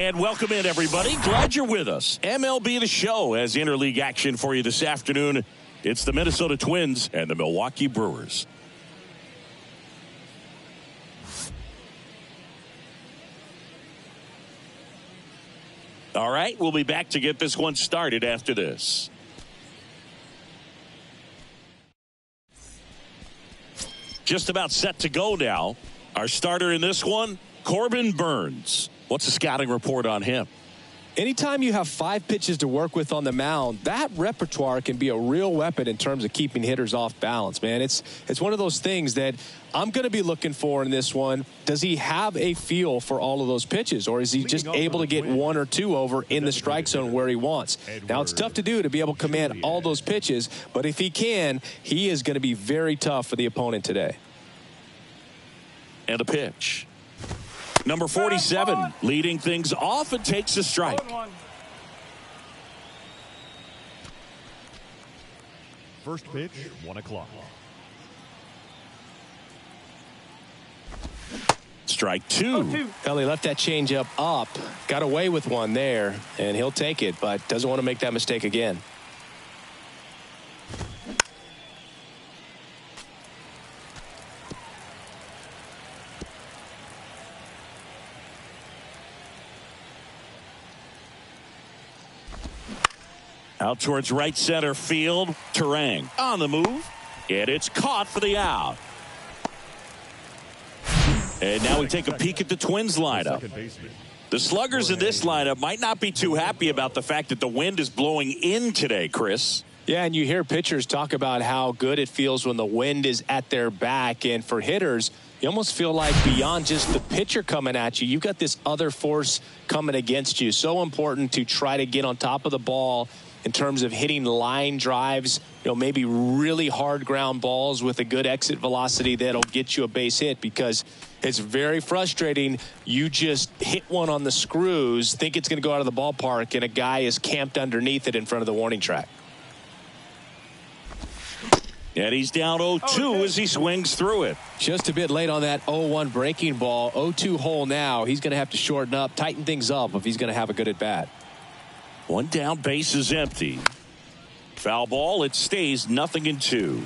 And welcome in, everybody. Glad you're with us. MLB The Show has interleague action for you this afternoon. It's the Minnesota Twins and the Milwaukee Brewers. All right, we'll be back to get this one started after this. Just about set to go now. Our starter in this one, Corbin Burnes. What's the scouting report on him? Anytime you have 5 pitches to work with on the mound, that repertoire can be a real weapon in terms of keeping hitters off balance, man. It's one of those things that I'm going to be looking for in this one. Does he have a feel for all of those pitches, or is he just able to get 1 or 2 over in the strike zone where he wants? Now, it's tough to do to be able to command all those pitches, but if he can, he is going to be very tough for the opponent today. And a pitch. Number 47 leading things off and takes a strike. First pitch, 1 o'clock. Strike 2. Well, he left that changeup up, got away with one there, and he'll take it, but doesn't want to make that mistake again. Out towards right center field. Terang on the move. And it's caught for the out. And now we take a peek at the Twins lineup. The sluggers in this lineup might not be too happy about the fact that the wind is blowing in today, Chris. Yeah, and you hear pitchers talk about how good it feels when the wind is at their back. And for hitters, you almost feel like beyond just the pitcher coming at you, you've got this other force coming against you. So important to try to get on top of the ball in terms of hitting line drives, maybe really hard ground balls with a good exit velocity that'll get you a base hit, because it's very frustrating. You just hit one on the screws, think it's going to go out of the ballpark, and a guy is camped underneath it in front of the warning track. And he's down 0-2 as he swings through it. Just a bit late on that 0-1 breaking ball. 0-2 hole now. He's going to have to shorten up, tighten things up if he's going to have a good at bat. One down, base is empty. Foul ball, it stays 0-2.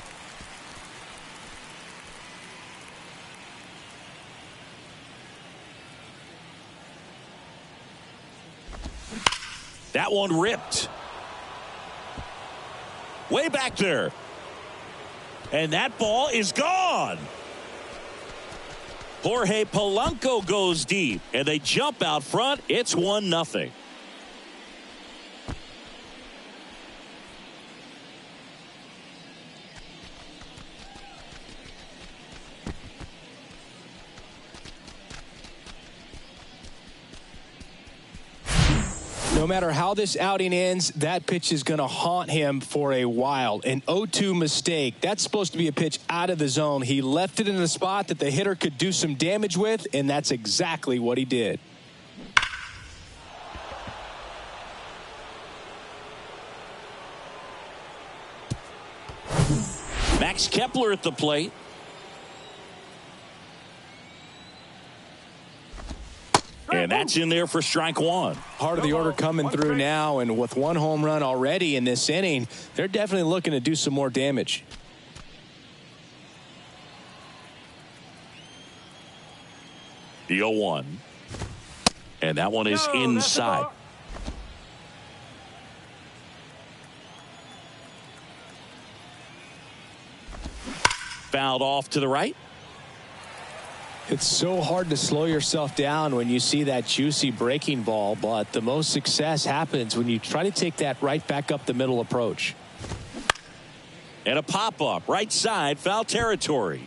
That one ripped. Way back there. And that ball is gone. Jorge Polanco goes deep, and they jump out front. It's 1-0. No matter how this outing ends, that pitch is going to haunt him for a while. An 0-2 mistake. That's supposed to be a pitch out of the zone. He left it in a spot that the hitter could do some damage with, and that's exactly what he did. Max Kepler at the plate. And that's in there for strike 1. Part of the order coming through now, and with 1 home run already in this inning, they're definitely looking to do some more damage. The 0-1. And that one is inside. Fouled off to the right. It's so hard to slow yourself down when you see that juicy breaking ball, but the most success happens when you try to take that right back up the middle approach. And a pop-up right side, foul territory.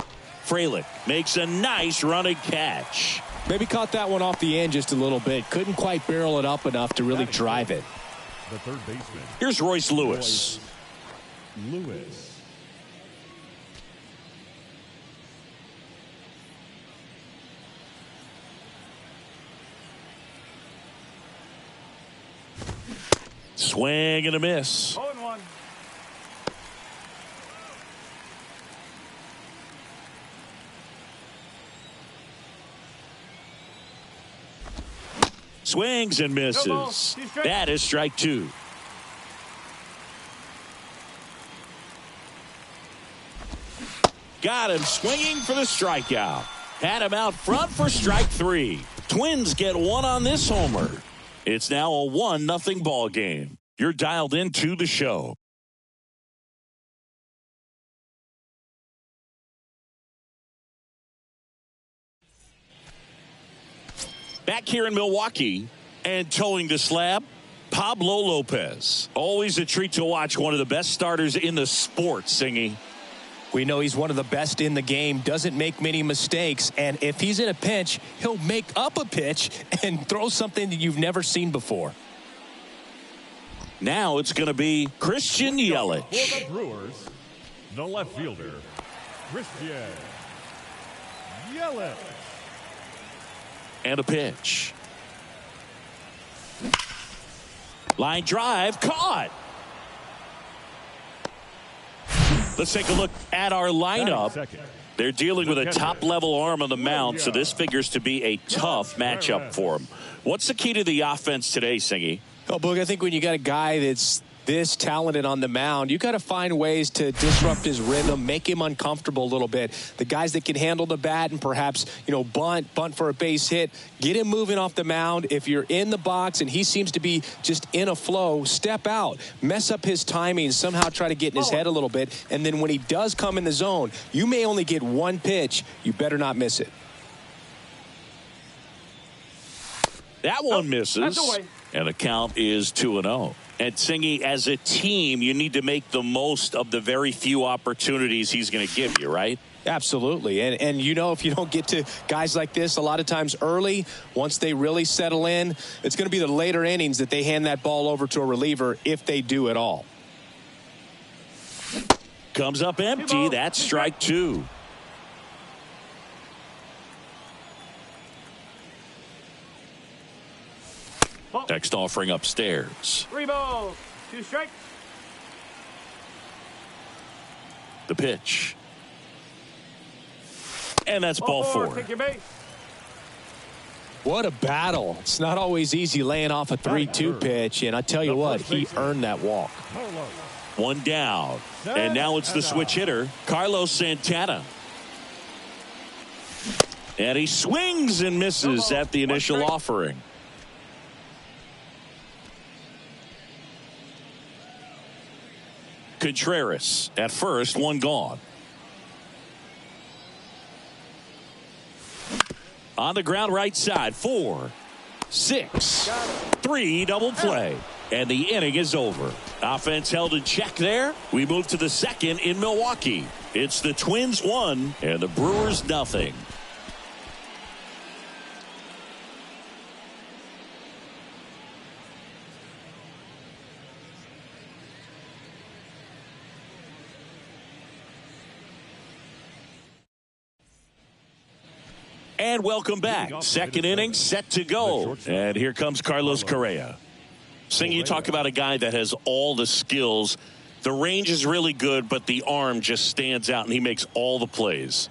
Frelick makes a nice running catch. Maybe caught that one off the end just a little bit. Couldn't quite barrel it up enough to really drive it. The third baseman. Here's Royce Lewis. Lewis. Swing and a miss. 0-1. Swings and misses. That is strike two. Got him swinging for the strikeout. Had him out front for strike three. Twins get one on this homer. It's now a 1-0 ball game. You're dialed into the show. Back here in Milwaukee and towing the slab, Pablo Lopez. Always a treat to watch one of the best starters in the sport, Singy. We know he's one of the best in the game, doesn't make many mistakes, and if he's in a pinch, he'll make up a pitch and throw something that you've never seen before. Now it's going to be Christian Yelich. For the Brewers, the left fielder, Christian Yelich. And a pitch. Line drive, caught. Let's take a look at our lineup. They're dealing with a top-level arm on the mound, so this figures to be a tough matchup for them. What's the key to the offense today, Singy? Oh, Boog, I think when you got a guy that's this talented on the mound, you got to find ways to disrupt his rhythm, make him uncomfortable a little bit. The guys that can handle the bat and perhaps, bunt for a base hit, get him moving off the mound. If you're in the box and he seems to be just in a flow, step out, mess up his timing, somehow try to get in his head a little bit. And then when he does come in the zone, you may only get one pitch. You better not miss it. That one misses. And the count is 2-0. And Singy, as a team, you need to make the most of the very few opportunities he's going to give you, right? Absolutely. And if you don't get to guys like this a lot of times early, once they really settle in, it's going to be the later innings that they hand that ball over to a reliever if they do at all. Comes up empty. That's strike two. Next offering upstairs. 3 balls, 2 strikes. The pitch. And that's ball 4. Take your base. What a battle. It's not always easy laying off a 3-2 pitch, and I tell you what, he earned that walk. One down. And now it's the switch hitter, Carlos Santana. And he swings and misses at the initial offering. Contreras at first, one gone. On the ground right side, 4, 6, 3, double play. And the inning is over. Offense held in check there. We move to the second in Milwaukee. It's the Twins 1 and the Brewers nothing. And welcome back. Second inning set to go. And here comes Carlos Correa. Singy, you talk about a guy that has all the skills. The range is really good, but the arm just stands out, and he makes all the plays.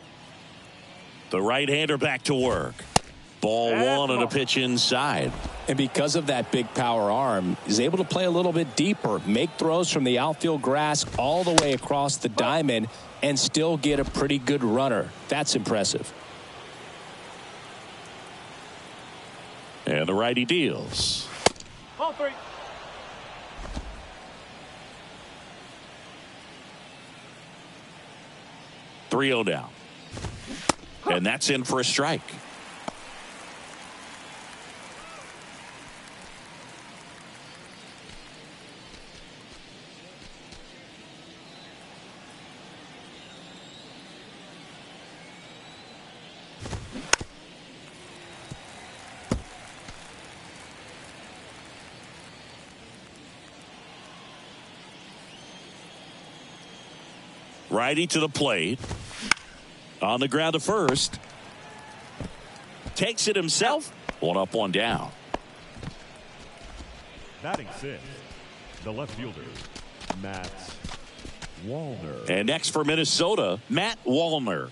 The right-hander back to work. Ball 1 on a pitch inside. And because of that big power arm, he's able to play a little bit deeper, make throws from the outfield grass all the way across the diamond, and still get a pretty good runner. That's impressive. And the righty deals. Ball 3. Three-0 down. And that's in for a strike. Righty to the plate. On the ground to first. Takes it himself. 1 up, 1 down. Batting 6, the left fielder, Matt Wallner. And next for Minnesota, Matt Wallner.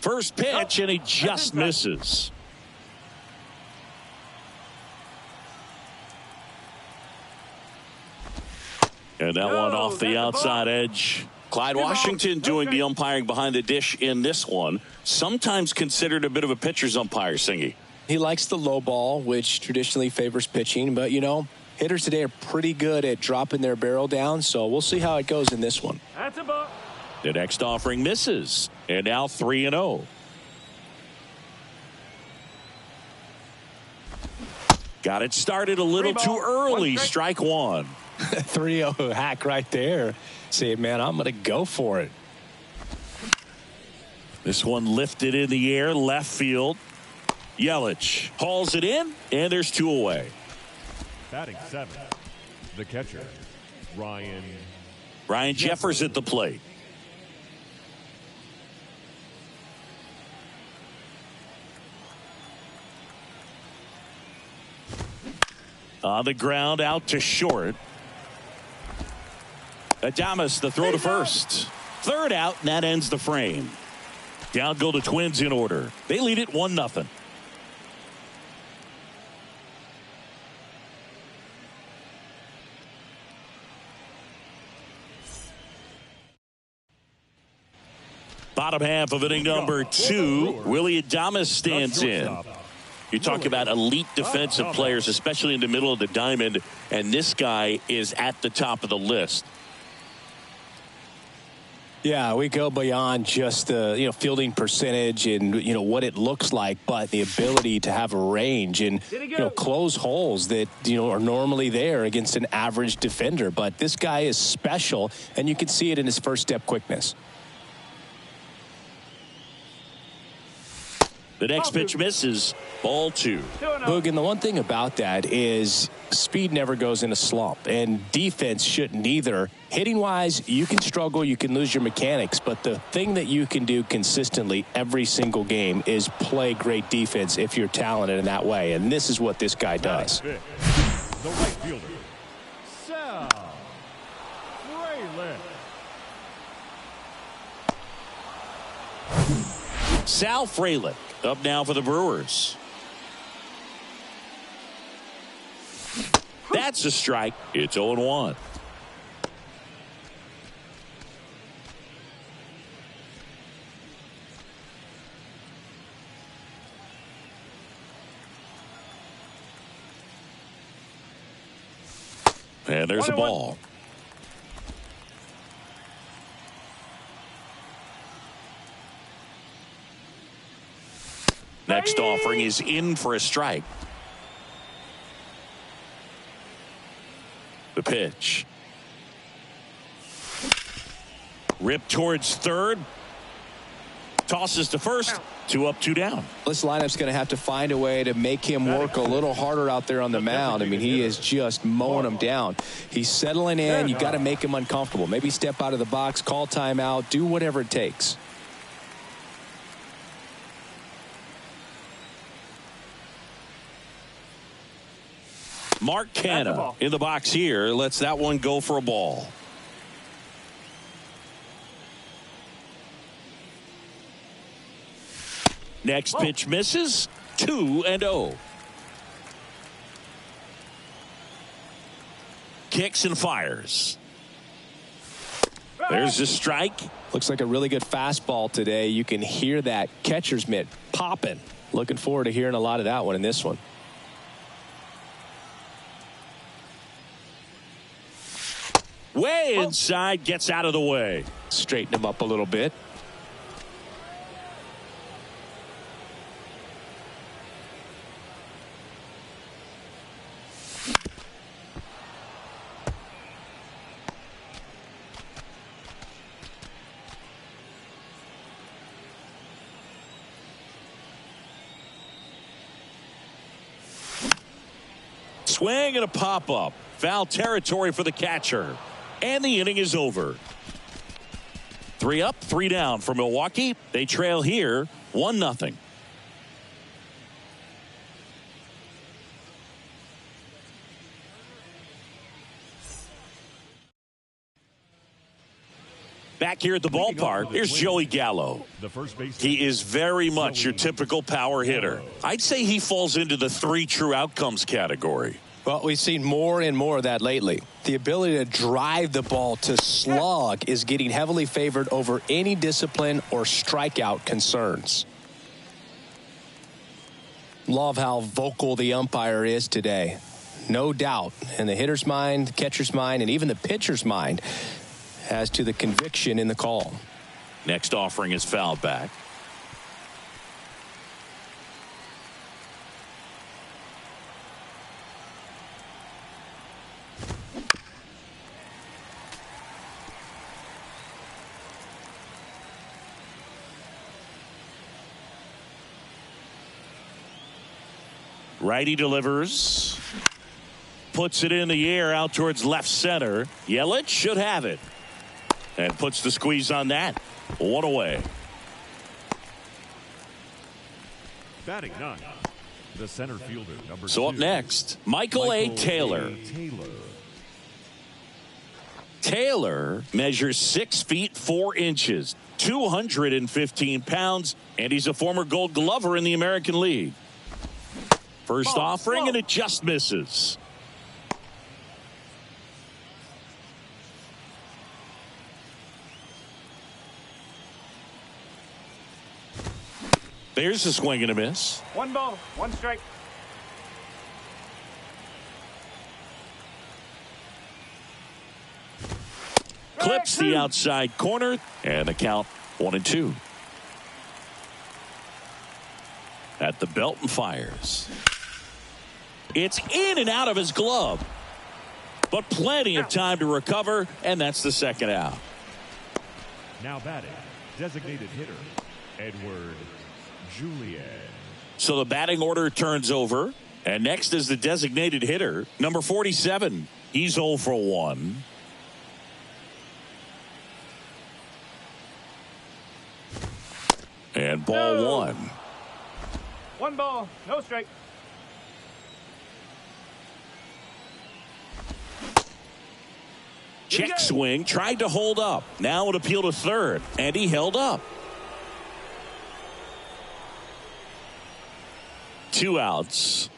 First pitch, and he just misses. And that one off the outside edge. Clyde Washington doing the umpiring behind the dish in this one. Sometimes considered a bit of a pitcher's umpire, Singy. He likes the low ball, which traditionally favors pitching. But, you know, hitters today are pretty good at dropping their barrel down. So we'll see how it goes in this one. That's a ball. The next offering misses. And now 3-0. Got it started a little too early. Strike one. 3-0 hack right there. Say, man, I'm going to go for it. This one lifted in the air, left field. Yelich hauls it in, and there's 2 away. Batting 7, the catcher, Ryan Jeffers at the plate. On the ground, out to short. Adames, the throw to first. Third out, and that ends the frame. Down go the Twins in order. They lead it 1-0. Bottom half of inning number 2. Willie Adames stands in. You talk about elite defensive players, especially in the middle of the diamond, and this guy is at the top of the list. Yeah, we go beyond just the fielding percentage and what it looks like, but the ability to have a range and close holes that are normally there against an average defender. But this guy is special, and you can see it in his first step quickness. The next pitch misses. Ball 2. Boog, and the one thing about that is speed never goes in a slump, and defense shouldn't either. Hitting-wise, you can struggle, you can lose your mechanics, but the thing that you can do consistently every single game is play great defense if you're talented in that way, and this is what this guy does. The right fielder, Sal Frelick. Sal Frelick up now for the Brewers. That's a strike. It's 0-1. And there's a ball. Next offering is in for a strike. The pitch. Rip towards third. Tosses to first. 2 up, 2 down. This lineup's going to have to find a way to make him work a little harder out there on the mound. I mean, he is just mowing him down. He's settling in. You got to make him uncomfortable. Maybe step out of the box, call timeout, do whatever it takes. Mark Canha in the box here lets that one go for a ball. Next pitch misses. 2-0. Kicks and fires. There's a strike. Looks like a really good fastball today. You can hear that catcher's mitt popping. Looking forward to hearing a lot of that one in this one. Way inside, gets out of the way. Straighten him up a little bit. Swing and a pop-up. Foul territory for the catcher. And the inning is over. 3 up, 3 down for Milwaukee. They trail here 1-0. Back here at the ballpark, here's Joey Gallo. He is very much your typical power hitter. I'd say he falls into the 3 true outcomes category. Well, we've seen more and more of that lately. The ability to drive the ball to slug is getting heavily favored over any discipline or strikeout concerns. Love how vocal the umpire is today. No doubt in the hitter's mind, the catcher's mind, and even the pitcher's mind as to the conviction in the call. Next offering is fouled back. Righty delivers. Puts it in the air out towards left center. Yelich should have it. And puts the squeeze on that. 1 away. Batting 9, the center fielder, number So 2. up next, Michael A. Taylor. Taylor measures 6 feet 4 inches, 215 pounds, and he's a former Gold Glover in the American League. First offering, and it just misses. There's a swing and a miss. 1 ball, 1 strike. Clips the outside corner, and the count 1-2. At the belt and fires. It's in and out of his glove, but plenty of time to recover, and that's the second out. Now batting, designated hitter, Edward Julian. So the batting order turns over, and next is the designated hitter, number 47. He's 0 for 1. And ball 1. 1 ball, no strike. Check swing, tried to hold up. Now an appeal to third, and he held up. 2 outs.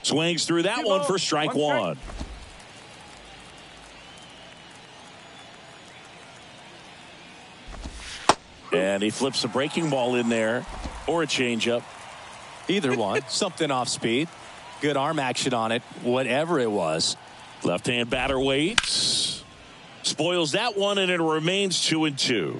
Swings through that one for strike 1. And he flips a breaking ball in there, or a changeup. Either one. Something off speed. Good arm action on it, whatever it was. Left-hand batter waits. Spoils that one, and it remains 2-2.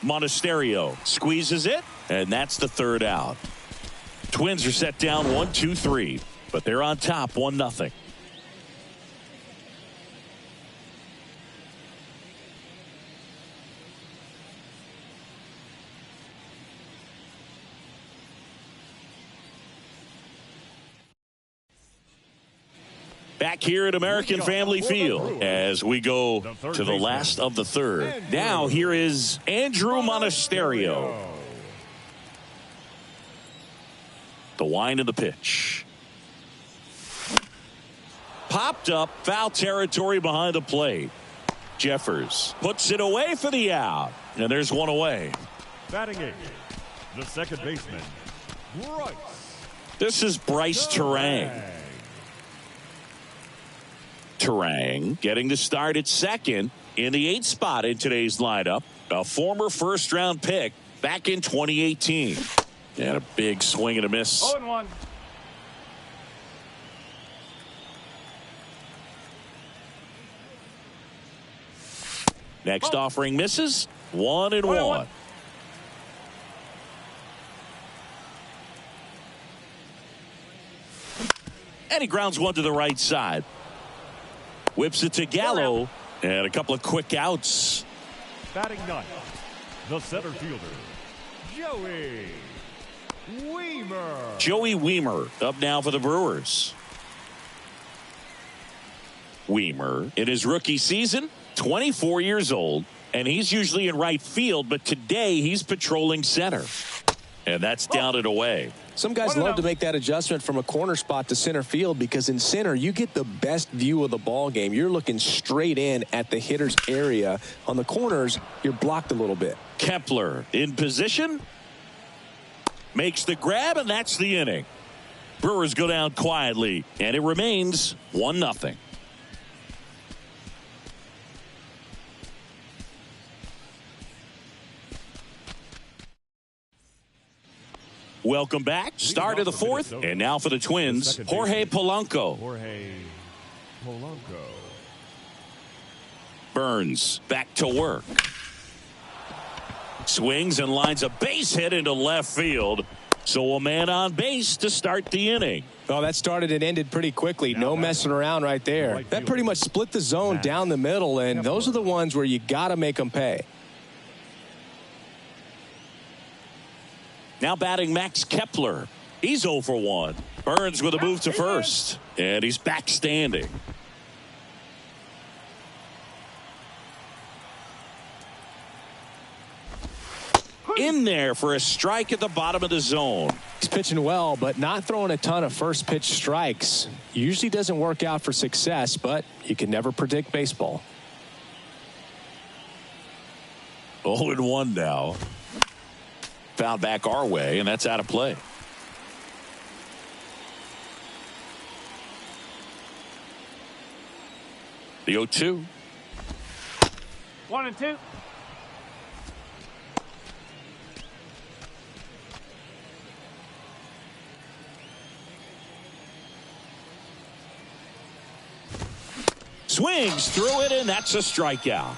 Monasterio squeezes it, and that's the third out. Twins are set down 1-2-3, but they're on top 1-0. Back here at American Family Field as we go to the last of the third. Now here is Andrew Monasterio. The wind of the pitch. Popped up, foul territory behind the plate. Jeffers puts it away for the out. And there's 1 away. Batting 8, the second baseman, Bryce. This is Bryce Terang. Terang getting the start at second in the 8th spot in today's lineup. A former first-round pick back in 2018. And a big swing and a miss. 0-1. Next offering misses. 1-1. And he grounds one to the right side. Whips it to Gallo, and a couple of quick outs. Batting 9, the center fielder, Joey Wiemer. Joey Wiemer up now for the Brewers. Wiemer in his rookie season, 24 years old, And he's usually in right field, but today he's patrolling center. And that's down and away. Some guys love to make that adjustment from a corner spot to center field because in center you get the best view of the ball game. You're looking straight in at the hitter's area. On the corners, you're blocked a little bit. Kepler in position. Makes the grab, and that's the inning. Brewers go down quietly, and it remains 1-0. Welcome back. Start of the fourth, and now for the Twins, Jorge Polanco. Burns back to work. Swings and lines a base hit into left field. So a man on base to start the inning. Oh, that started and ended pretty quickly. No messing around right there. That pretty much split the zone down the middle, and those are the ones where you got to make them pay. Now batting Max Kepler. He's 0 for 1. Burns with a move to first. And he's back standing. In there for a strike at the bottom of the zone. He's pitching well, but not throwing a ton of first pitch strikes. Usually doesn't work out for success, but you can never predict baseball. 0-1 now. Foul back our way, and that's out of play. The 0-2. 1-2. Swings through it, and that's a strikeout.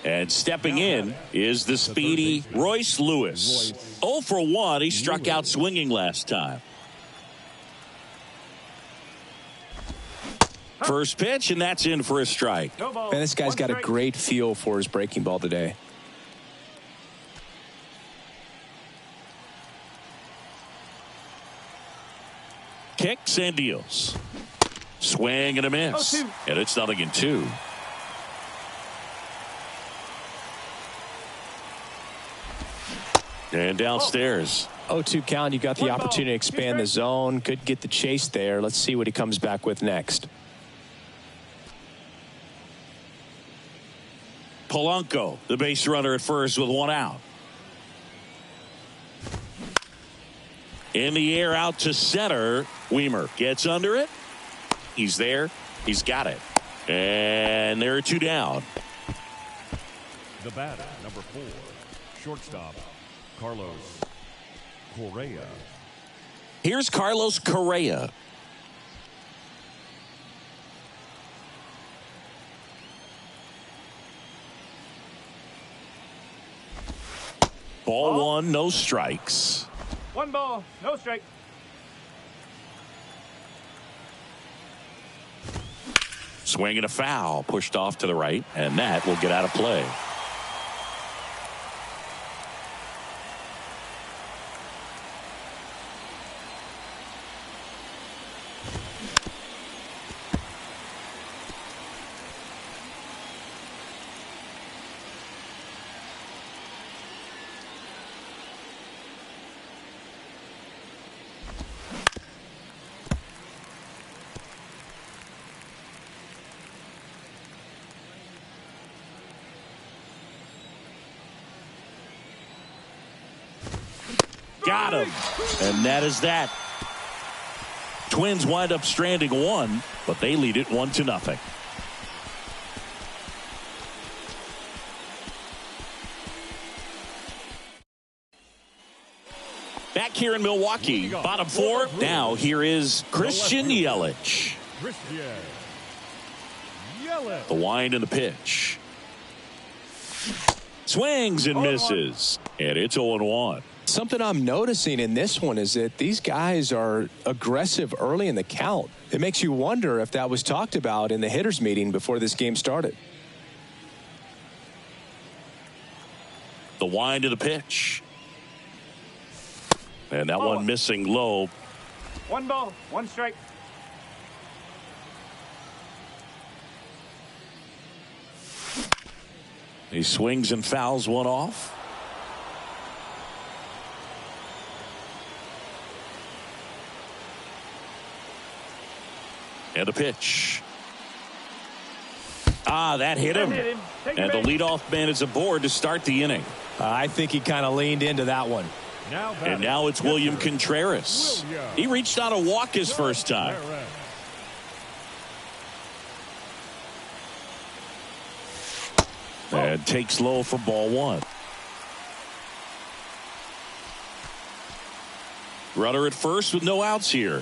And stepping in is the speedy Royce Lewis. 0 for 1. He struck out swinging last time. First pitch, and that's in for a strike. And this guy's got a great feel for his breaking ball today. Kicks and deals. Swing and a miss. And it's 0-2. And downstairs. 0-2 count. You got the opportunity to expand the zone. Could get the chase there. Let's see what he comes back with next. Polanco, the base runner at first with 1 out. In the air out to center. Weimer gets under it. He's there. He's got it. And there are 2 down. The batter, number 4, shortstop, Carlos Correa. Here's Carlos Correa. Ball 1, no strikes. 1 ball, no strike. Swing and a foul, pushed off to the right, and that will get out of play. Got him. And that is that. Twins wind up stranding 1, but they lead it 1-0. Back here in Milwaukee, bottom 4. Now here is Christian Yelich. The wind and the pitch. Swings and misses. And it's 0-1. Something I'm noticing in this one is that these guys are aggressive early in the count. It makes you wonder if that was talked about in the hitters meeting before this game started. The wind of the pitch. And that one missing low. 1 ball, 1 strike. He swings and fouls one off. And a pitch. That hit him. And the leadoff man is aboard to start the inning. I think he kind of leaned into that one. And now it's William Contreras. He reached on a walk his first time. And takes low for ball one. Runner at first with no outs here.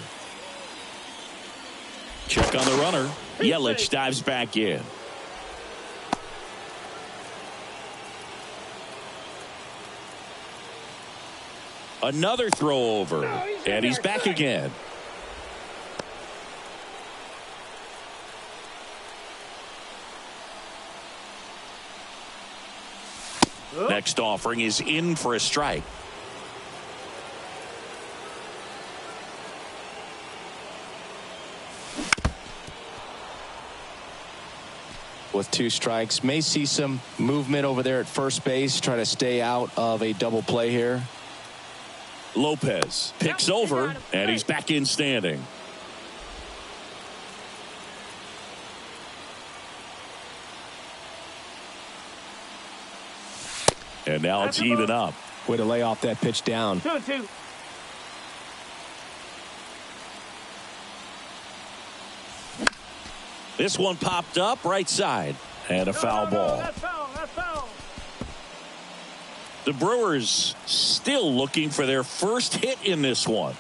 Check on the runner. Yelich dives back in. Another throw over. And he's back again. Next offering is in for a strike. With 2 strikes, may see some movement over there at first base. Try to stay out of a double play here. Lopez picks over, and he's back in standing. And now it's even up. Way to lay off that pitch down. 2-2. This one popped up right side. And a foul ball. That's foul. That's foul. The Brewers still looking for their first hit in this one.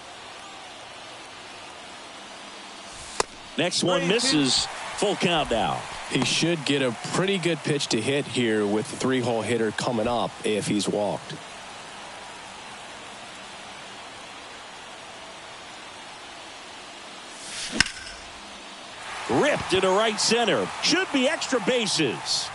Next one misses. Full count now. He should get a pretty good pitch to hit here with the 3-hole hitter coming up if he's walked. Ripped into right center. Should be extra bases.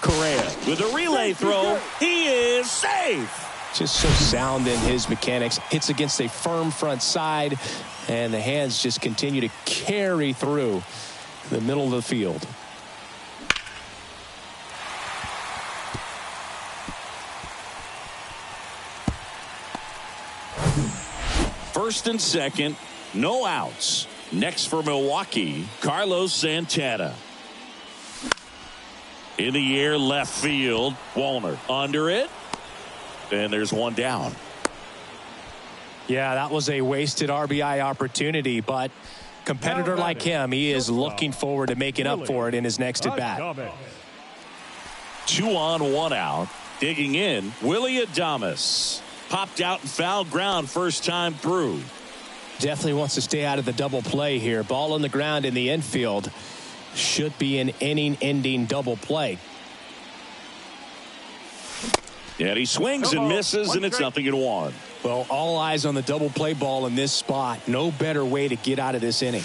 Correa with a relay throw. He is safe. Just so sound in his mechanics. Hits against a firm front side, and the hands just continue to carry through the middle of the field. First and second, no outs. Next for Milwaukee, Carlos Santana. In the air, left field. Wallner under it. And there's one down. Yeah, that was a wasted RBI opportunity, but competitor like him, he is looking forward to making up for it in his next at bat. 2 on, 1 out. Digging in, Willie Adames. Popped out and fouled ground first time through. Definitely wants to stay out of the double play here. Ball on the ground in the infield. Should be an inning-ending double play. And he swings and misses, and it's 0-1. Well, all eyes on the double play ball in this spot. No better way to get out of this inning.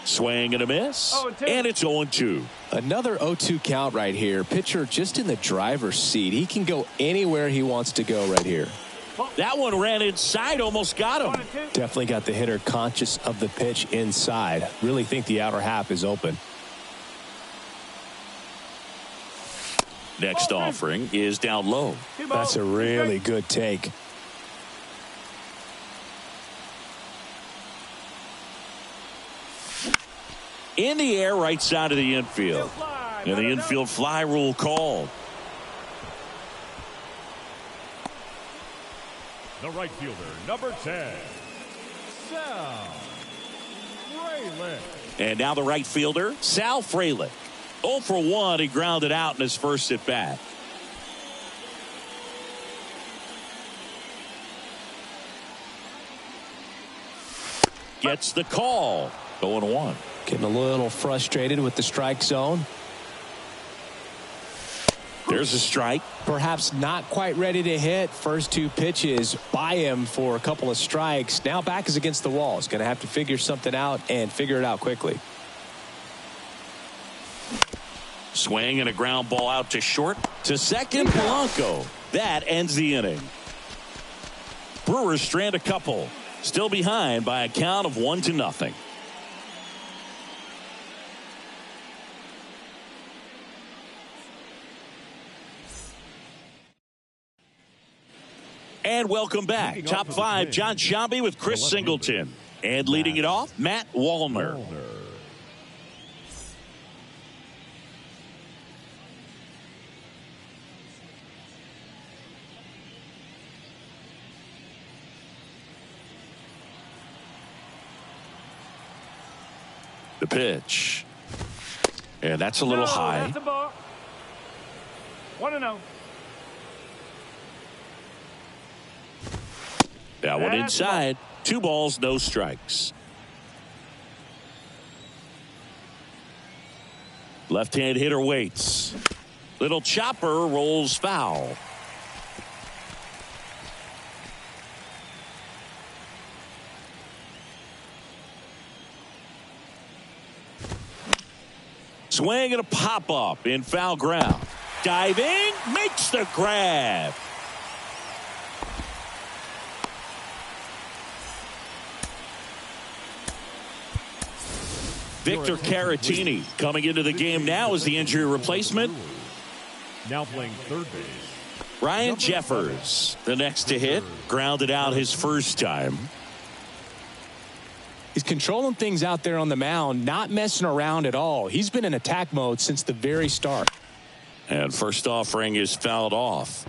Swing and a miss, and it's 0-2. Another 0-2 count right here. Pitcher just in the driver's seat. He can go anywhere he wants to go right here. That one ran inside, almost got him. Definitely got the hitter conscious of the pitch inside. Really think the outer half is open. Next offering is down low. That's a really good take. In the air, right side of the infield. And the infield fly rule called. The right fielder, number 10, Sal Frelick. And now the right fielder, Sal Frelick. 0 for 1, he grounded out in his first at bat. Gets the call. 0-1. Getting a little frustrated with the strike zone. There's a strike. Perhaps not quite ready to hit. First 2 pitches by him for a couple of strikes. Now back is against the wall. He's going to have to figure something out and figure it out quickly. Swing and a ground ball out to short. To second, Polanco. That ends the inning. Brewers strand a couple. Still behind by a count of 1-0. And welcome back. Top 5, John Sciambi with Chris Singleton. And leading it off, Matt Wallner. The pitch. And that's a little high. That's a ball. 1-0. That one inside. 2 balls, no strikes. Left-hand hitter waits. Little chopper rolls foul. Swing and a pop-up in foul ground. Diving, makes the grab. Victor Caratini coming into the game now as the injury replacement. Now playing third base. Ryan Jeffers, the next to hit, grounded out his first time. He's controlling things out there on the mound, not messing around at all. He's been in attack mode since the very start. And first offering is fouled off.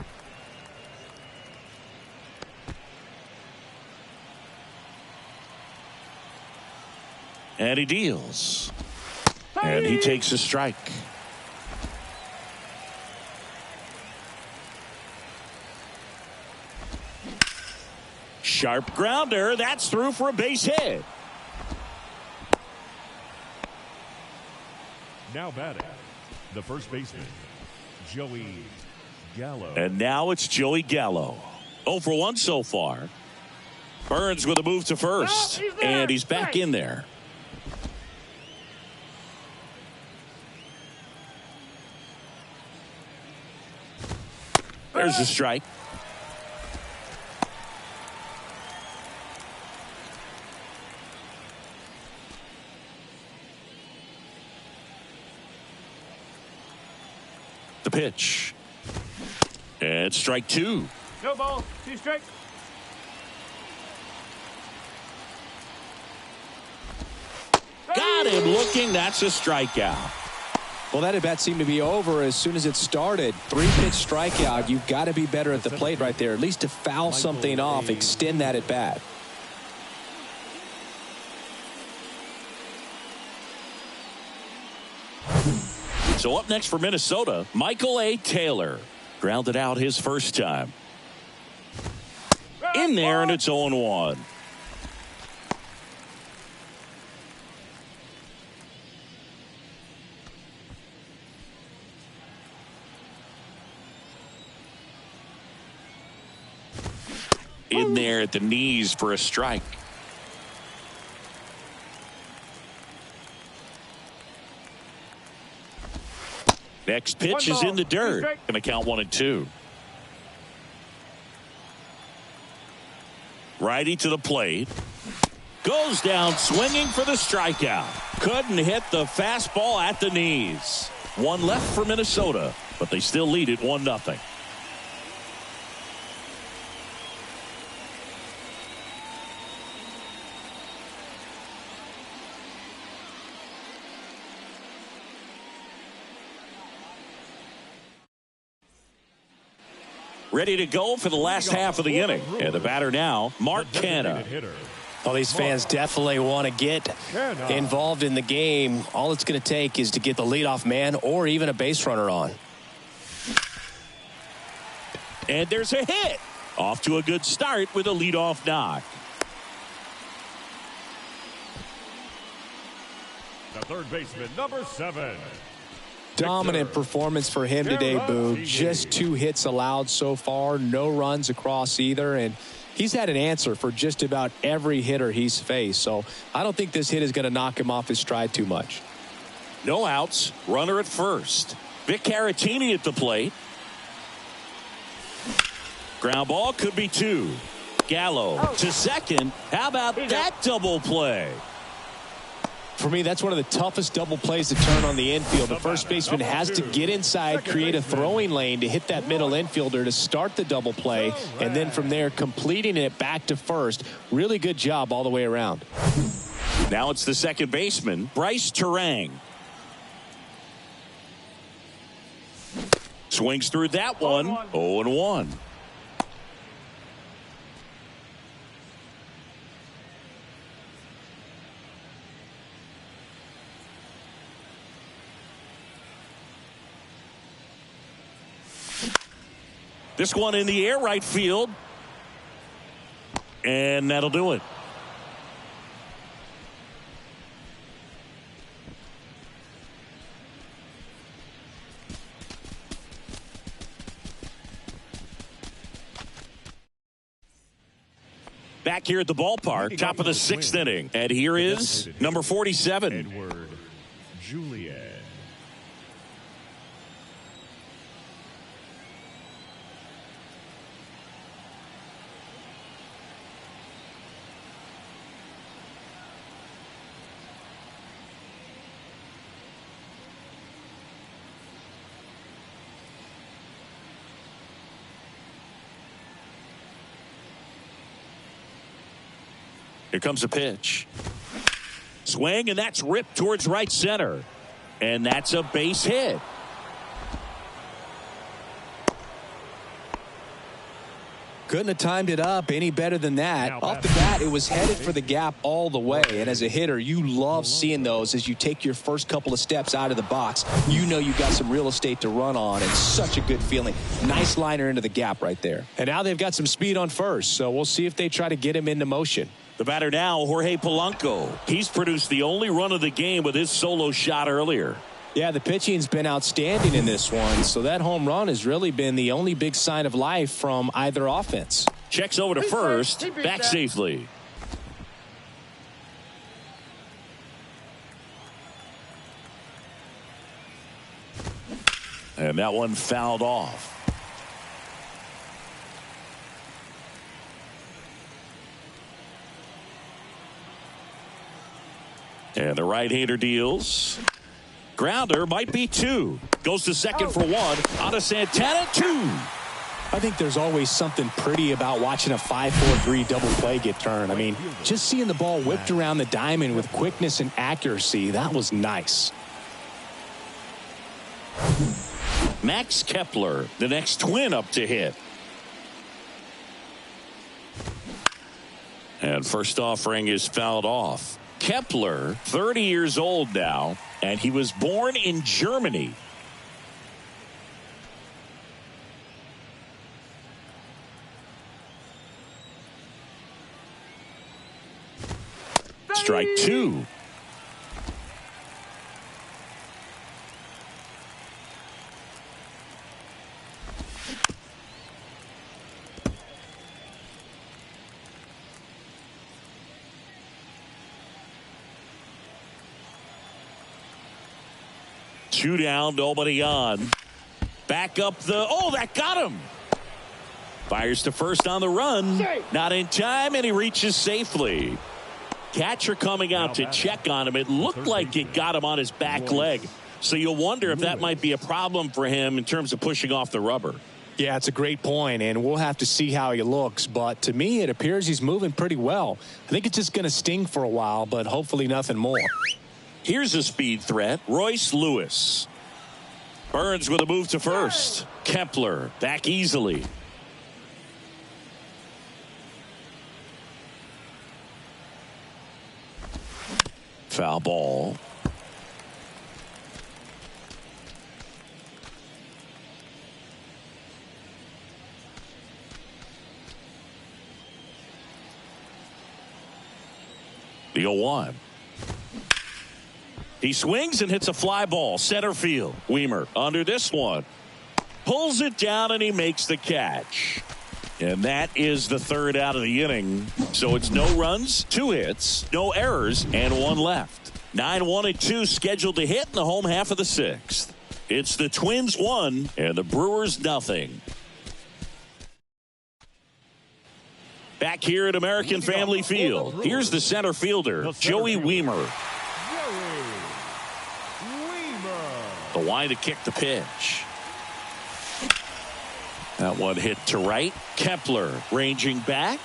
And he deals. And he takes a strike. Sharp grounder. That's through for a base hit. Now batting, the first baseman, Joey Gallo. And now it's Joey Gallo. 0 for 1 so far. Burns with a move to first. Oh, and he's back in there. There's the strike. The pitch. And strike 2. No ball. 2 strikes. Got him looking. That's a strikeout. Well, that at bat seemed to be over as soon as it started. 3-pitch strikeout. You've got to be better at the plate right there, at least to foul something off, extend that at bat. So up next for Minnesota, Michael A. Taylor. Grounded out his first time. In there, and it's 0-1. In there at the knees for a strike. Next pitch is in the dirt. Going to count 1-2. Righty to the plate. Goes down swinging for the strikeout. Couldn't hit the fastball at the knees. 1 left for Minnesota, but they still lead it 1-0. Ready to go for the last half of the inning. And the batter now, Mark Canha. Well, these fans definitely want to get involved in the game. All it's going to take is to get the leadoff man or even a base runner on. And there's a hit. Off to a good start with a leadoff knock. The third baseman, number 7. Dominant performance for him today, Boo. Just 2 hits allowed so far, no runs across either, and he's had an answer for just about every hitter he's faced. So I don't think this hit is going to knock him off his stride too much. No outs, runner at first. Vic Caratini at the plate. Ground ball could be 2. Gallo to second. How about that double play? For me, that's one of the toughest double plays to turn on the infield. The first baseman has to get inside, create a throwing lane to hit that middle infielder to start the double play, and then from there completing it back to first. Really good job all the way around. Now it's the second baseman, Bryce Terang. Swings through that one. 0-1. This one in the air, right field. And that'll do it. Back here at the ballpark, top of the sixth inning. And here is number 47. Edward Julian. Here comes a pitch. Swing, and that's ripped towards right center. And that's a base hit. Couldn't have timed it up any better than that. Off the bat, it was headed for the gap all the way. And as a hitter, you love seeing those as you take your first couple of steps out of the box. You know you got some real estate to run on. It's such a good feeling. Nice liner into the gap right there. And now they've got some speed on first, so we'll see if they try to get him into motion. The batter now, Jorge Polanco. He's produced the only run of the game with his solo shot earlier. Yeah, the pitching's been outstanding in this one, so that home run has really been the only big sign of life from either offense. Checks over to first, back safely. And that one fouled off. And the right-hander deals. Grounder might be two. Goes to second for one. Out of Santana, two. I think there's always something pretty about watching a 5-4-3 double play get turned. I mean, just seeing the ball whipped around the diamond with quickness and accuracy, that was nice. Max Kepler, the next Twin up to hit. And first offering is fouled off. Kepler, 30 years old now, and he was born in Germany. Strike two. Two down, nobody on. Back up the, oh, that got him. Fires to first on the run. Not in time, and he reaches safely. Catcher coming out to check on him. It looked like it got him on his back leg. So you'll wonder if that might be a problem for him in terms of pushing off the rubber. Yeah, it's a great point, and we'll have to see how he looks. But to me, it appears he's moving pretty well. I think it's just going to sting for a while, but hopefully nothing more. Here's a speed threat, Royce Lewis. Burns with a move to first. Kepler back easily. Foul ball. The 0-1. He swings and hits a fly ball, center field. Weimer under this one. Pulls it down and he makes the catch. And that is the third out of the inning. So it's no runs, 2 hits, no errors, and 1 left. 9-1-2 scheduled to hit in the home half of the 6th. It's the Twins 1 and the Brewers nothing. Back here at American Family Field, here's the center fielder, Joey Weimer. Why to kick the pitch. That one hit to right. Kepler ranging back.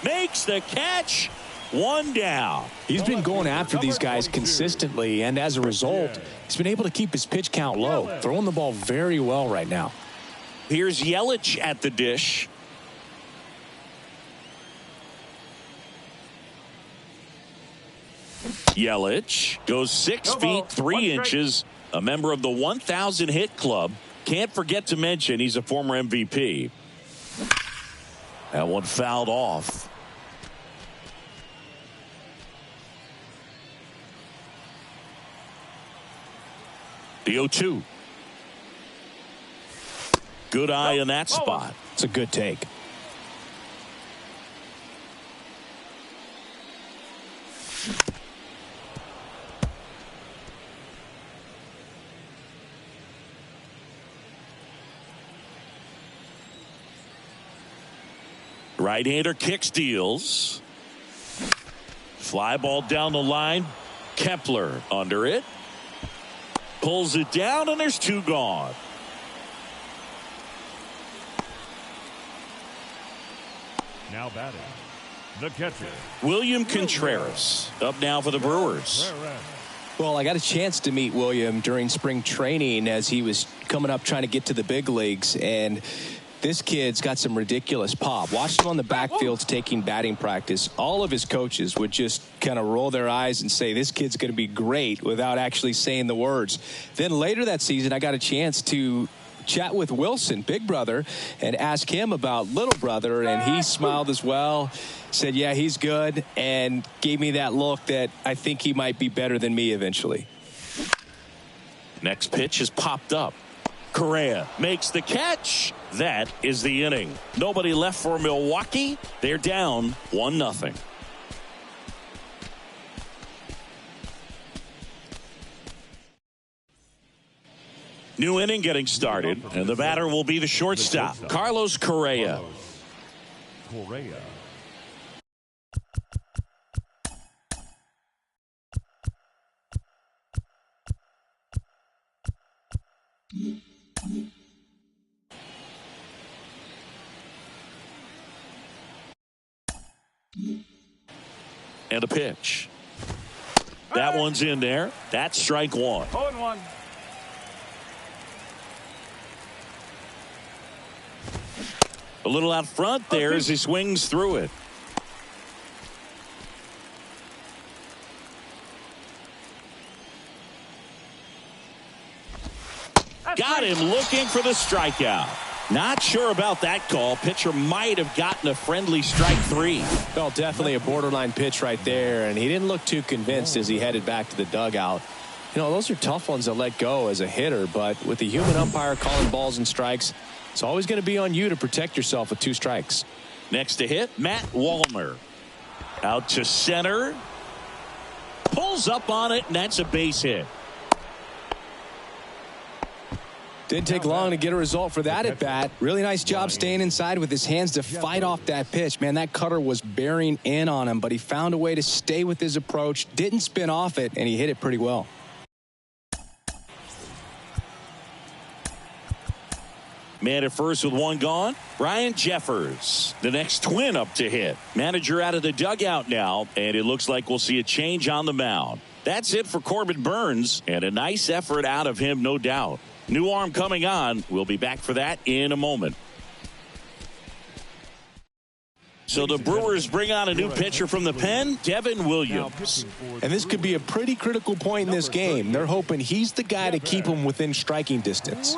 Makes the catch. One down. He's been going after these guys consistently, and as a result, he's been able to keep his pitch count low, throwing the ball very well right now. Here's Yelich at the dish. Yelich goes 6 feet 3 inches, a member of the 1,000 hit club. Can't forget to mention he's a former MVP. That one fouled off. The 0-2. Good eye in that spot. It's a good take. Right-hander kicks, deals. Fly ball down the line. Kepler under it. Pulls it down, and there's 2 gone. Now batting, the catcher, William Contreras up now for the Brewers. Well, I got a chance to meet William during spring training as he was coming up trying to get to the big leagues, and this kid's got some ridiculous pop. Watched him on the backfields taking batting practice. All of his coaches would just kind of roll their eyes and say, this kid's going to be great, without actually saying the words. Then later that season, I got a chance to chat with Wilson, big brother, and ask him about little brother, and he smiled as well, said, yeah, he's good, and gave me that look that I think he might be better than me eventually. Next pitch is popped up. Correa makes the catch. That is the inning. Nobody left for Milwaukee. They're down 1-0. New inning getting started, and the batter will be the shortstop, Carlos Correa. Correa. And a pitch. That one's in there. That's strike 1. 0-1. A little out front there as he swings through it. Got him looking for the strikeout. Not sure about that call. Pitcher might have gotten a friendly strike 3. Well, definitely a borderline pitch right there, and he didn't look too convinced as he headed back to the dugout. You know, those are tough ones to let go as a hitter, but with the human umpire calling balls and strikes, it's always going to be on you to protect yourself with 2 strikes. Next to hit, Matt Wallner. Out to center. Pulls up on it, and that's a base hit. Didn't take long to get a result for that at bat. Really nice job staying inside with his hands to fight off that pitch. Man, that cutter was bearing in on him, but he found a way to stay with his approach, didn't spin off it, and he hit it pretty well. Man at first with 1 gone. Brian Jeffers, the next Twin up to hit. Manager out of the dugout now, and it looks like we'll see a change on the mound. That's it for Corbin Burnes, and a nice effort out of him, no doubt. New arm coming on. We'll be back for that in a moment. So the Brewers bring on a new pitcher from the pen, Devin Williams. And this could be a pretty critical point in this game. They're hoping he's the guy to keep him within striking distance.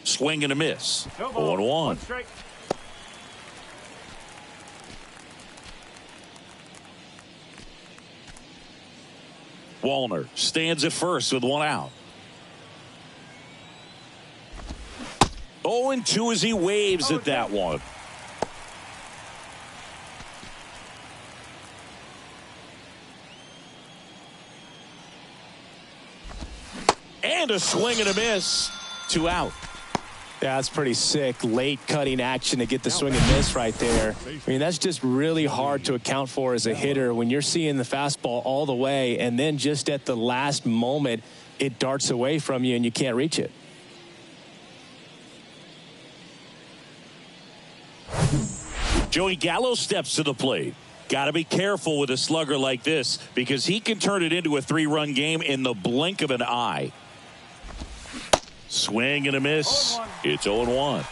Swing and a miss. 1-1. 1 strike. Wallner stands at first with 1 out. 0-2 as he waves at that one. And a swing and a miss. 2 out. Yeah, that's pretty sick. Late cutting action to get the swing and miss right there. I mean, that's just really hard to account for as a hitter when you're seeing the fastball all the way and then just at the last moment it darts away from you and you can't reach it. Joey Gallo steps to the plate. Got to be careful with a slugger like this because he can turn it into a 3-run game in the blink of an eye. Swing and a miss. It's 0-1.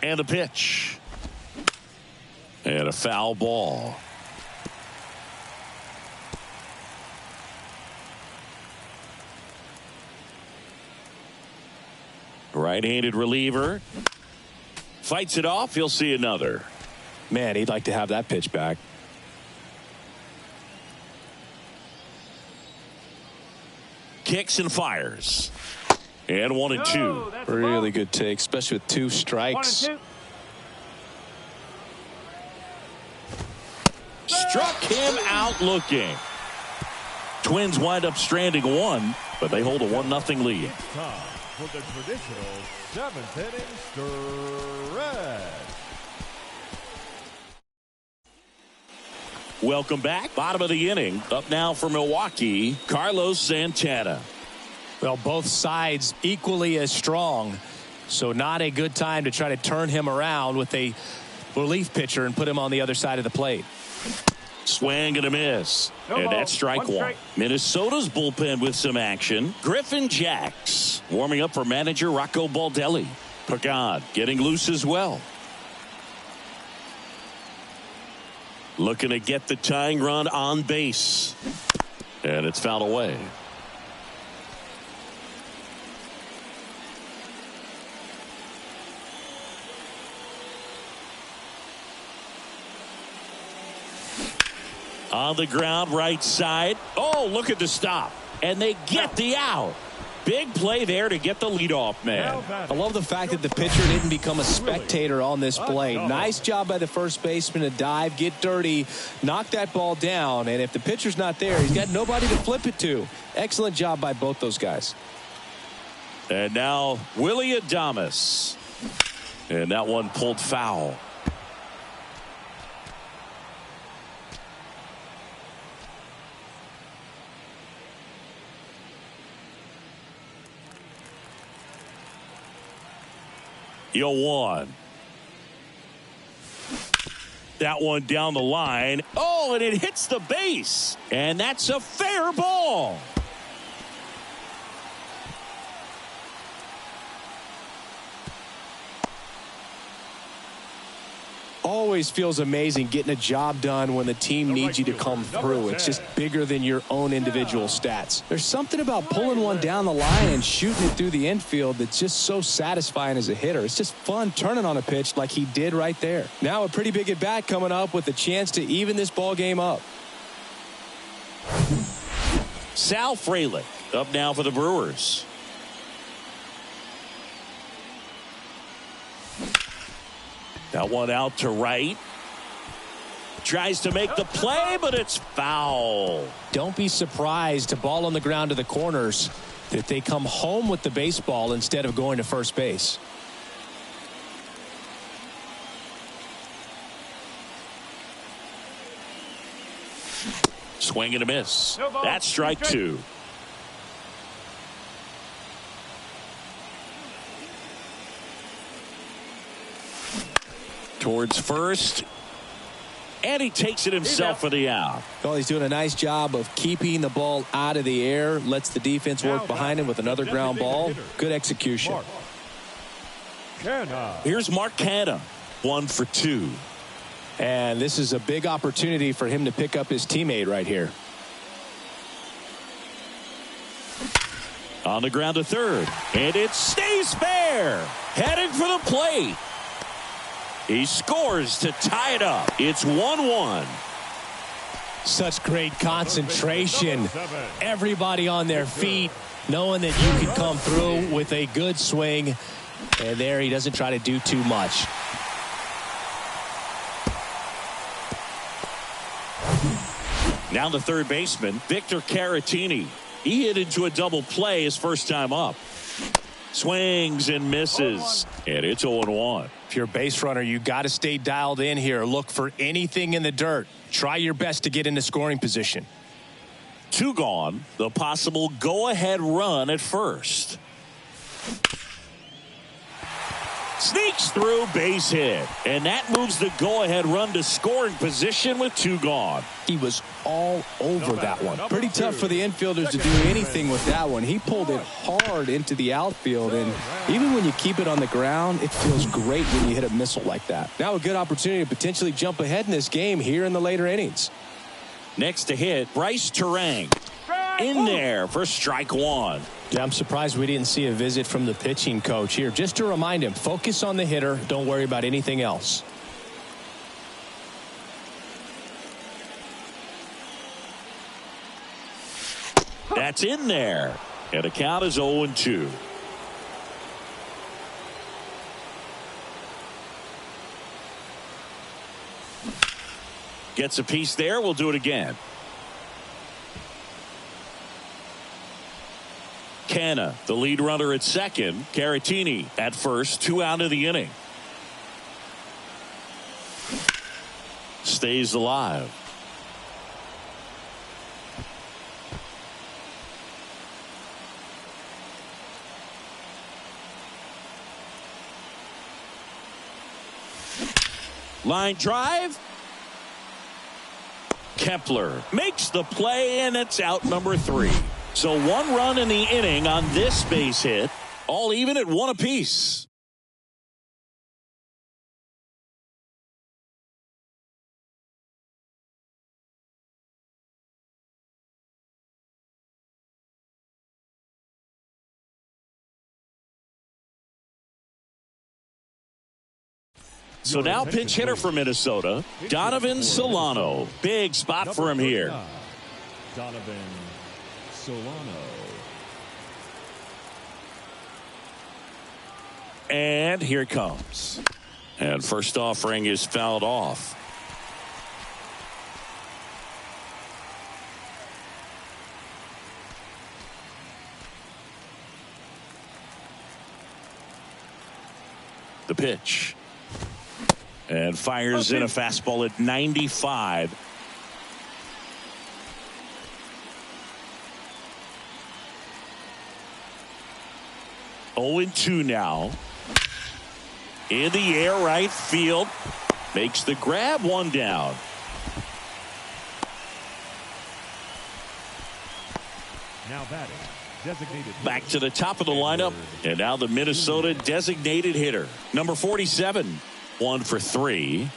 And the pitch. And a foul ball. Right-handed reliever. Fights it off. He'll see another. Man, he'd like to have that pitch back. Kicks and fires. And 1-2. Really good take, especially with 2 strikes. 1-2. Struck him out looking. Twins wind up stranding 1, but they hold a 1-0 lead. Time for the traditional 7th inning stretch. Welcome back. Bottom of the inning. Up now for Milwaukee, Carlos Santana. Well, both sides equally as strong, so not a good time to try to turn him around with a relief pitcher and put him on the other side of the plate. Swing and a miss. No and ball. that's strike 1. Strike. Minnesota's bullpen with some action. Griffin Jacks warming up for manager Rocco Baldelli. Pagad getting loose as well. Looking to get the tying run on base. And it's fouled away. On the ground, right side. Oh, look at the stop. And they get the out. Big play there to get the leadoff man. I love the fact that the pitcher didn't become a spectator on this play. Nice job by the first baseman to dive, get dirty, knock that ball down. And if the pitcher's not there, he's got nobody to flip it to. Excellent job by both those guys. And now Willie Adames. And that one pulled foul. Yo, 1. That one down the line. Oh, and it hits the base. And that's a fair ball. Always feels amazing getting a job done when the team needs you to come through. It's just bigger than your own individual stats. There's something about pulling one down the line and shooting it through the infield that's just so satisfying as a hitter. It's just fun turning on a pitch like he did right there. Now a pretty big at bat coming up with a chance to even this ball game up. Sal Frelick up now for the Brewers. That one out to right. Tries to make the play, but it's foul. Don't be surprised to ball on the ground to the corners that they come home with the baseball instead of going to first base. Swing and a miss. No ball. That's strike 2. Towards first. And he takes it himself for the out. Well, he's doing a nice job of keeping the ball out of the air. Lets the defense work behind him with another ground ball. Good execution. Here's Mark Canha. 1 for 2. And this is a big opportunity for him to pick up his teammate right here. On the ground to third. And it stays fair. Heading for the plate. He scores to tie it up. It's 1-1. Such great concentration. Everybody on their feet, knowing that you can come through with a good swing. And there he doesn't try to do too much. Now the third baseman, Victor Caratini. He hit into a double play his first time up. Swings and misses. And it's 0-1. If you're a base runner, you got to stay dialed in here. Look for anything in the dirt. Try your best to get into scoring position. 2 gone. The possible go-ahead run at first. Sneaks through, base hit. And that moves the go-ahead run to scoring position with 2 gone. He was all over that one. Pretty tough for the infielders to do anything with that one. He pulled it hard into the outfield, and even when you keep it on the ground, it feels great when you hit a missile like that. Now a good opportunity to potentially jump ahead in this game here in the later innings. Next to hit, Bryce Terang. In there for strike 1. Yeah, I'm surprised we didn't see a visit from the pitching coach here. Just to remind him, focus on the hitter. Don't worry about anything else. That's in there. And the count is 0-2. Gets a piece there. We'll do it again. Canna, the lead runner at second. Caratini at first. 2 out of the inning. Stays alive. Line drive. Kepler makes the play, and it's out number 3. So 1 run in the inning on this base hit, all even at 1 apiece. So now pinch hitter for Minnesota, Donovan Solano. Big spot for him here. Donovan Solano. And here it comes. And first offering is fouled off. The pitch. And fires in a fastball at 95. Oh, 2 now. In the air, right field. Makes the grab, 1 down. Now batting, designated back to the top of the lineup, and now the Minnesota designated hitter, number 47. 1 for 3.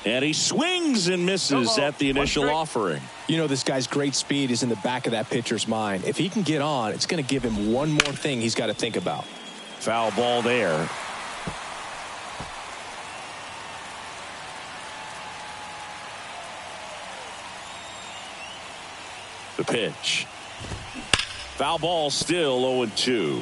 And he swings and misses at the initial offering. You know, this guy's great speed is in the back of that pitcher's mind. If he can get on, it's going to give him one more thing he's got to think about. Foul ball there. The pitch. Foul ball, still 0-2.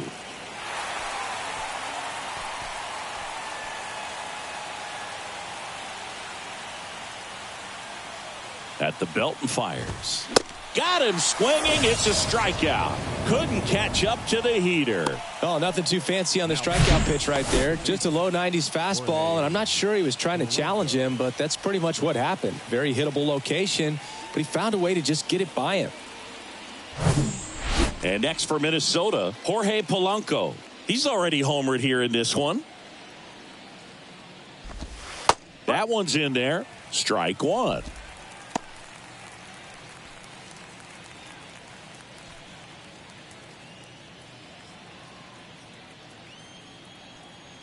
At the belt and fires. Got him swinging. It's a strikeout. Couldn't catch up to the heater. Oh, nothing too fancy on the strikeout pitch right there. Just a low 90s fastball, and I'm not sure he was trying to challenge him, but that's pretty much what happened. Very hittable location, but he found a way to just get it by him. And next for Minnesota, Jorge Polanco. He's already homered here in this one. That one's in there. Strike 1.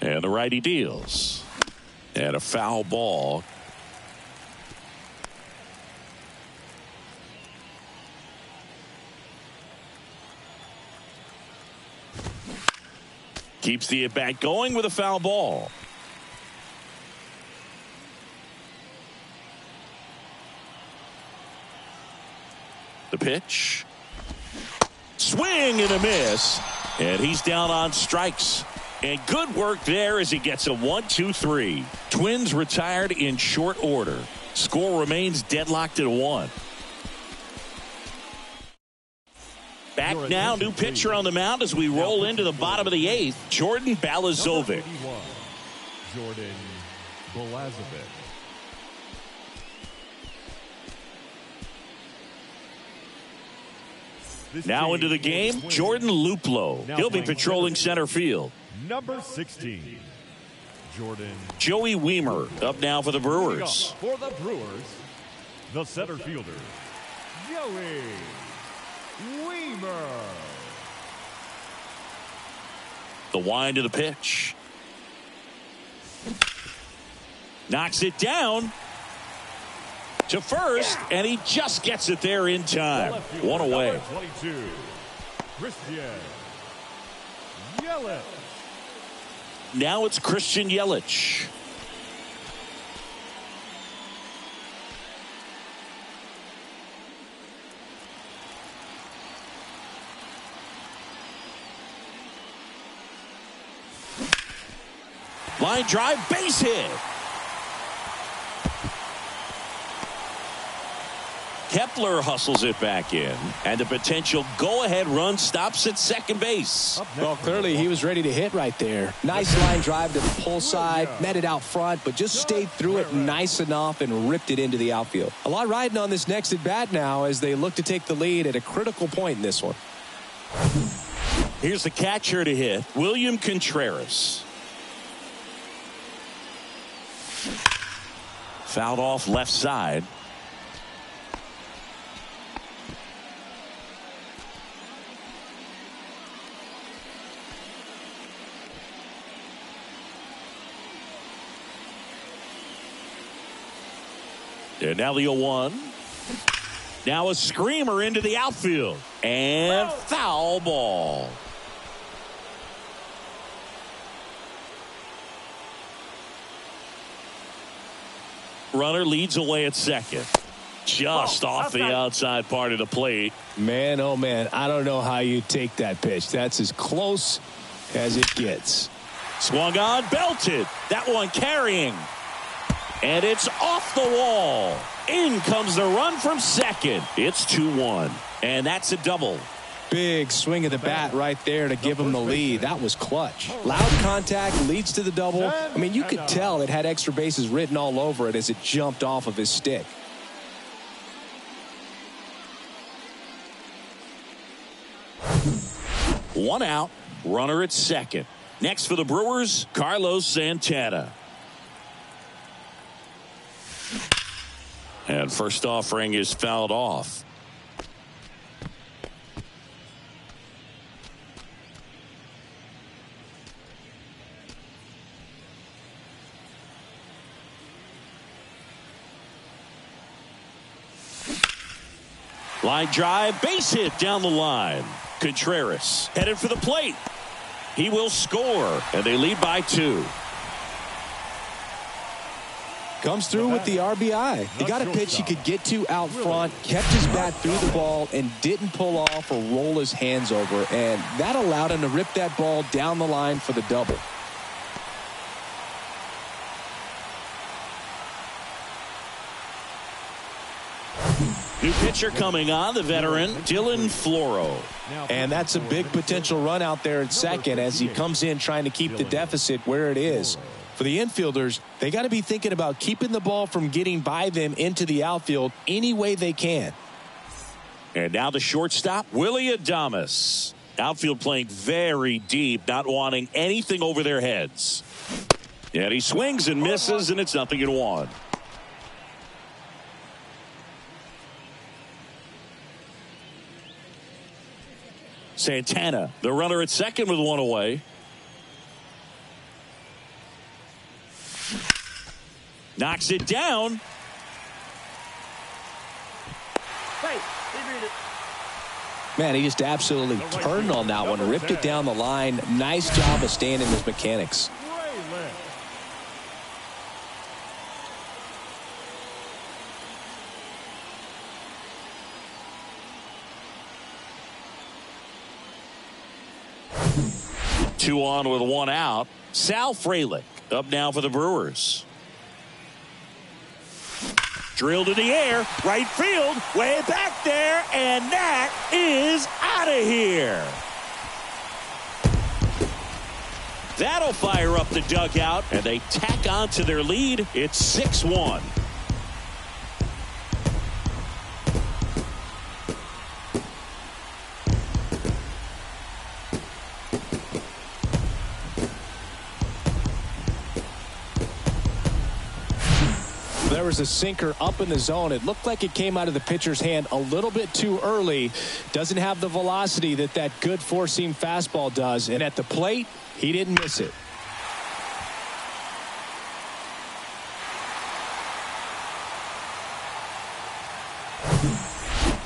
And the righty deals. And a foul ball. Keeps the at-bat going with a foul ball. The pitch. Swing and a miss. And he's down on strikes. And good work there as he gets a 1-2-3. Twins retired in short order. Score remains deadlocked at 1. Back now, new pitcher on the mound as we roll into the bottom of the 8th, Jordan Balazovic. Jordan Balazovic. Now into the game, Jordan Luplow. He'll be patrolling center field. Number 16, Jordan. Joey Weimer up now for the Brewers. For the Brewers, the center fielder, Joey Weimer. The wind of the pitch. Knocks it down to first, and he just gets it there in time. One away. 22, Christian Yelich. Now it's Christian Yelich. Line drive, base hit. Kepler hustles it back in, and the potential go-ahead run stops at second base. Well, clearly he was ready to hit right there. Nice line drive to the pull side, met it out front, but just stayed through it nice enough and ripped it into the outfield. A lot riding on this next at bat now as they look to take the lead at a critical point in this one. Here's the catcher to hit, William Contreras. Fouled off left side. And now the 0-1. Now a screamer into the outfield. And foul ball. Runner leads away at second. Just off the outside part of the plate. Man, oh man, I don't know how you take that pitch. That's as close as it gets. Swung on, belted. That one carrying. And it's off the wall. In comes the run from second. It's 2-1. And that's a double. Big swing of the bat right there to give him the lead. That was clutch. Loud contact leads to the double. I mean, you could tell it had extra bases written all over it as it jumped off of his stick. One out. Runner at second. Next for the Brewers, Carlos Santana. And first offering is fouled off. Line drive, base hit down the line. Contreras headed for the plate. He will score, and they lead by 2. Comes through with the RBI. He got a pitch he could get to out front, kept his bat through the ball, and didn't pull off or roll his hands over. And that allowed him to rip that ball down the line for the double. New pitcher coming on, the veteran, Dylan Floro. And that's a big potential run out there at second as he comes in trying to keep the deficit where it is. For the infielders, they got to be thinking about keeping the ball from getting by them into the outfield any way they can. And now the shortstop, Willie Adames. Outfield playing very deep, not wanting anything over their heads. And he swings and misses, and it's 0-1. Santana, the runner at second with one away. Knocks it down. Man, he just absolutely turned on that one, ripped it down the line. Nice job of staying in his mechanics. 2 on with 1 out. Sal Frelick up now for the Brewers. Drilled in the air, right field, way back there, and that is out of here. That'll fire up the dugout, and they tack on to their lead. It's 6-1. There was a sinker up in the zone. It looked like it came out of the pitcher's hand a little bit too early. Doesn't have the velocity that good four-seam fastball does. And at the plate, he didn't miss it.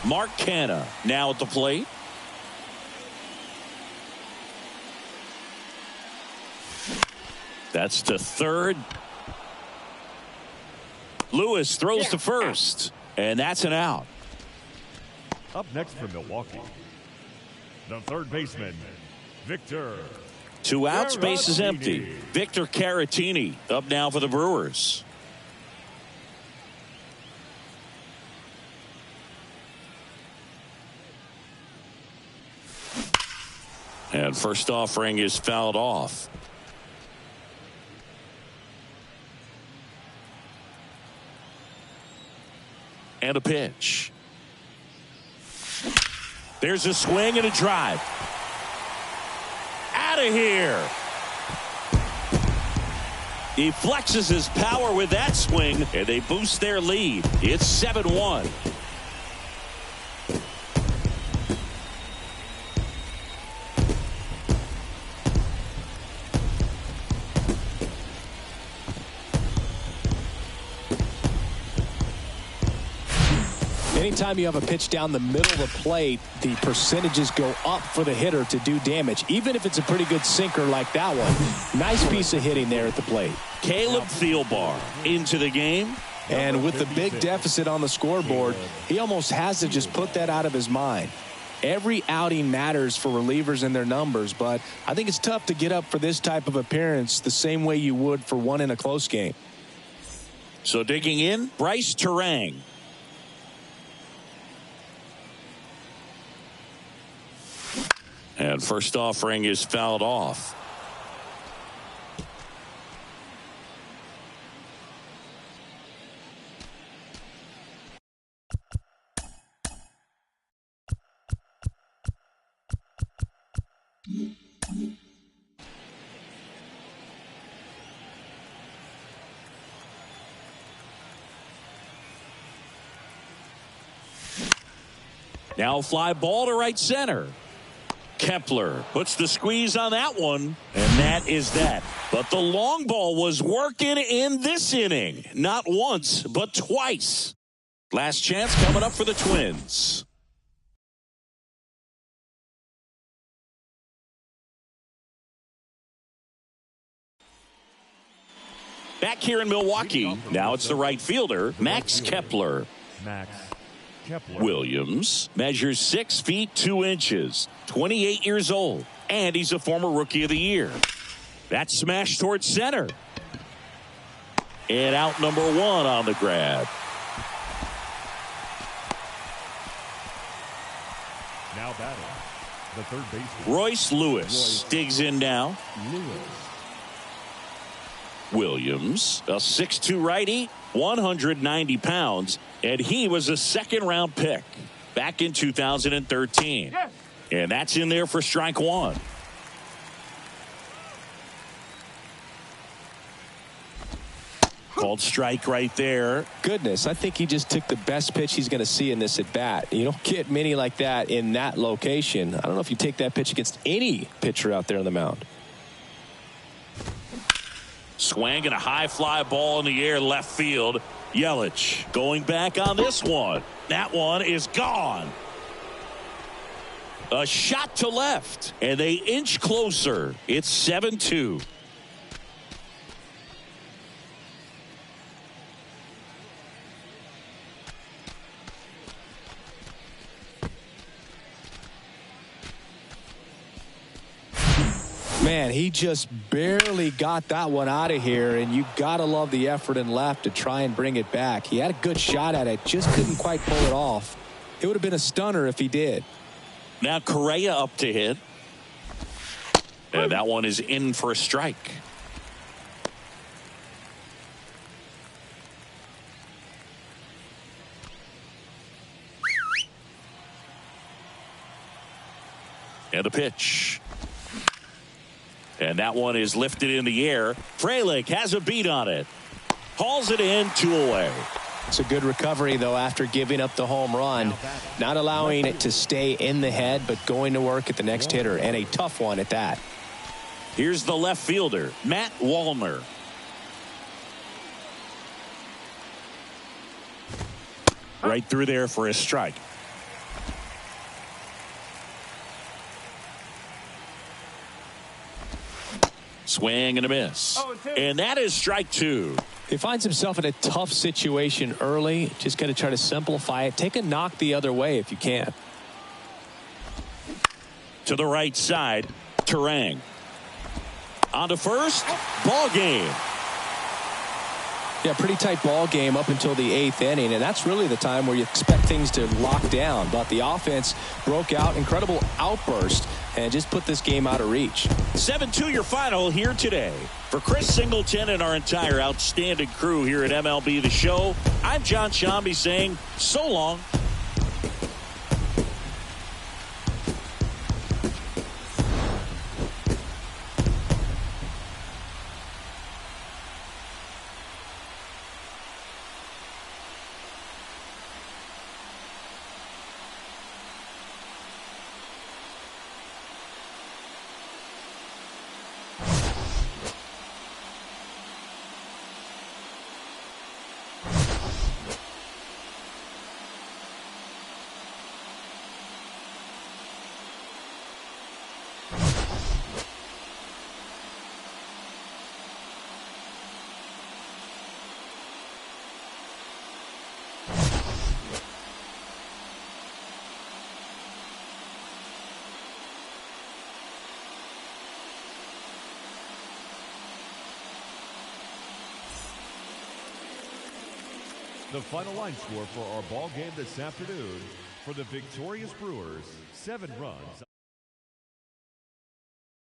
Mark Canha now at the plate. That's to third. Lewis throws to first, and that's an out. Up next for Milwaukee, the third baseman, Victor. 2 outs, base is empty. Victor Caratini up now for the Brewers. And first offering is fouled off. And a pitch. There's a swing and a drive. Out of here. He flexes his power with that swing, and they boost their lead. It's 7-1. Anytime you have a pitch down the middle of the plate, the percentages go up for the hitter to do damage, even if it's a pretty good sinker like that one. Nice piece of hitting there at the plate. Caleb Thielbar into the game. And with the big deficit on the scoreboard, he almost has to just put that out of his mind. Every outing matters for relievers and their numbers, but I think it's tough to get up for this type of appearance the same way you would for one in a close game. So digging in, Bryce Terang. And first offering is fouled off. Now fly ball to right center. Kepler puts the squeeze on that one, and that is that. But the long ball was working in this inning. Not once, but twice. Last chance coming up for the Twins. Back here in Milwaukee, now it's the right fielder, Max Kepler. Williams measures 6 feet 2 inches, 28 years old, and he's a former Rookie of the Year. That's smashed towards center. And out number 1 on the grab. Now batting, the third baseman, Royce Lewis digs in now. Williams, a 6'2 righty, 190 pounds, and he was a 2nd-round pick back in 2013. Yes. And that's in there for strike 1. Called strike right there. Goodness, I think he just took the best pitch he's going to see in this at bat. You don't get many like that in that location. I don't know if you take that pitch against any pitcher out there on the mound. Swing and a high fly ball in the air left field. Yelich going back on this one. That one is gone. A shot to left, and they inch closer. It's 7-2. Man, he just barely got that one out of here, and you got to love the effort in left to try and bring it back. He had a good shot at it, just couldn't quite pull it off. It would have been a stunner if he did. Now Correa up to hit. And that one is in for a strike. And the pitch. And that one is lifted in the air. Frelick has a beat on it. Hauls it in, 2 away. It's a good recovery, though, after giving up the home run. Not allowing it to stay in the head, but going to work at the next hitter, and a tough one at that. Here's the left fielder, Matt Wallner. Right through there for a strike. Swing and a miss. And that is strike 2. He finds himself in a tough situation early. Just got to try to simplify it. Take a knock the other way if you can. To the right side, Terang. On to first, ball game. Yeah, pretty tight ball game up until the 8th inning, and that's really the time where you expect things to lock down. But the offense broke out, incredible outburst, and just put this game out of reach. 7-2 your final here today. For Chris Singleton and our entire outstanding crew here at MLB The Show, I'm John Shambi saying so long. The final line score for our ball game this afternoon: for the victorious Brewers, 7 runs